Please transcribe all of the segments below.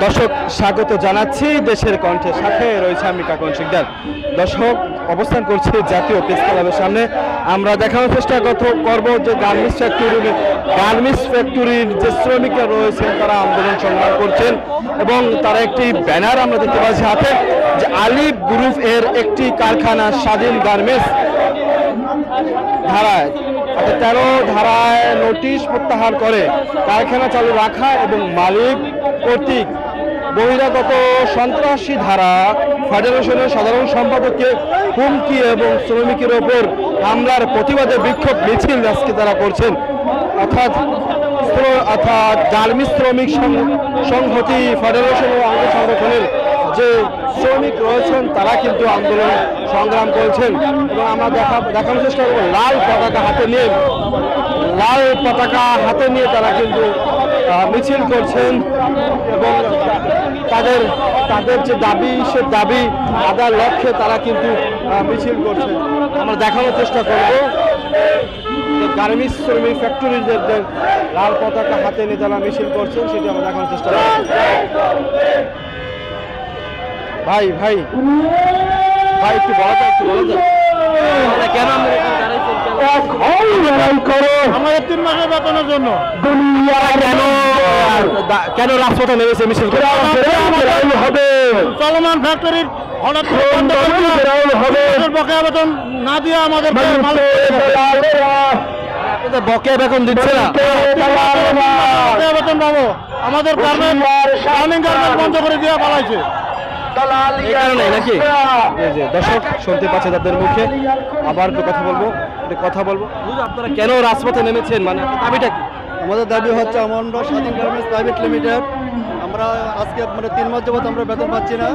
দর্শক স্বাগত জানাচ্ছি দেশের কণ্ঠের সাথে রয়েছে আমি কাকন শিকদার। দর্শক অবস্থান করছি জাতীয় প্রেস ক্লাবের সামনে। আমরা দেখানোর চেষ্টা করব যে গার্মেন্টস ফ্যাক্টরির যে শ্রমিকরা রয়েছেন তারা আন্দোলন সংগ্রাম করছেন এবং তারা একটি ব্যানার আমরা দেখতে পাচ্ছি হাতে, যে আলিফ গ্রুপ এর একটি কারখানা স্বাধীন গার্মেন্টস ধারায় 13 ধারায় নোটিশ প্রত্যাহার করে কারখানা চালু রাখা এবং মালিক কর্তৃক বহিরাগত সন্ত্রাসী ধারা ফেডারেশনের সাধারণ সম্পাদককে হুমকি এবং শ্রমিকের ওপর হামলার প্রতিবাদে বিক্ষোভ মিছিল আজকে তারা করছেন। অর্থাৎ গার্মেন্টস শ্রমিক সংহতি ফেডারেশন ও অঙ্গ সংগঠনের যে শ্রমিক রয়েছেন তারা কিন্তু আন্দোলন সংগ্রাম করছেন এবং আমরা দেখানোর চেষ্টা করব লাল পতাকা হাতে নিয়ে তারা কিন্তু মিছিল করছেন এবং তাদের যে দাবি সে দাবি আদার লক্ষ্যে তারা কিন্তু মিছিল করছেন। আমরা দেখানোর চেষ্টা করব গার্মেন্টস শ্রমিক ফ্যাক্টরির যে লাল পতাকা হাতে নিয়ে তারা মিছিল করছেন সেটি আমরা দেখানোর চেষ্টা করব। ভাই একটু বলা যায় কেন আমাদের 3 মাসের বেতনের জন্য কেন রাজপথে নেমেছে মিছিল হবে? চলমান ফ্যাক্টরির হঠাৎ বকেয়া বেতন না দিয়ে আমাদের বকেয়া বেতন দিচ্ছে না, বকেয়া বেতন পাবো। আমাদের গার্মেন্ট বন্ধ করে দিয়ে পালাইছে এই কারণে নাকি? দর্শক শুনতে পাচ্ছে তাদের মুখে, আবার কথা বলবো আপনারা কেন রাজপথে নেমেছেন, মানে দাবিটা কি? আমাদের দাবি হচ্ছে আমরা স্বাধীন গার্মেন্টস প্রাইভেট লিমিটেড, আমরা আজকে 3 মাস যাবত আমরা বেতন পাচ্ছি না।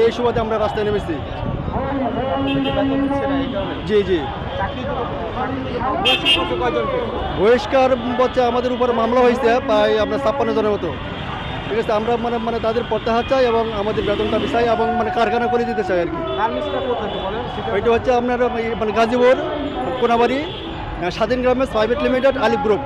এই সুবাদে আমরা রাস্তায় নেমেছি। জি বহিষ্কার হচ্ছে আমাদের উপরে মামলা হয়েছে প্রায় আপনার 56 জনের মতো। ঠিক আছে, আমরা তাদের প্রত্যাহার চাই এবং আমাদের বেতনটা চাই এবং কারখানা করে দিতে চাই আর কি। এটা হচ্ছে আপনার গাজীপুর কোনাবাড়ি স্বাধীন গার্মেন্টস প্রাইভেট লিমিটেড আলিফ গ্রুপ।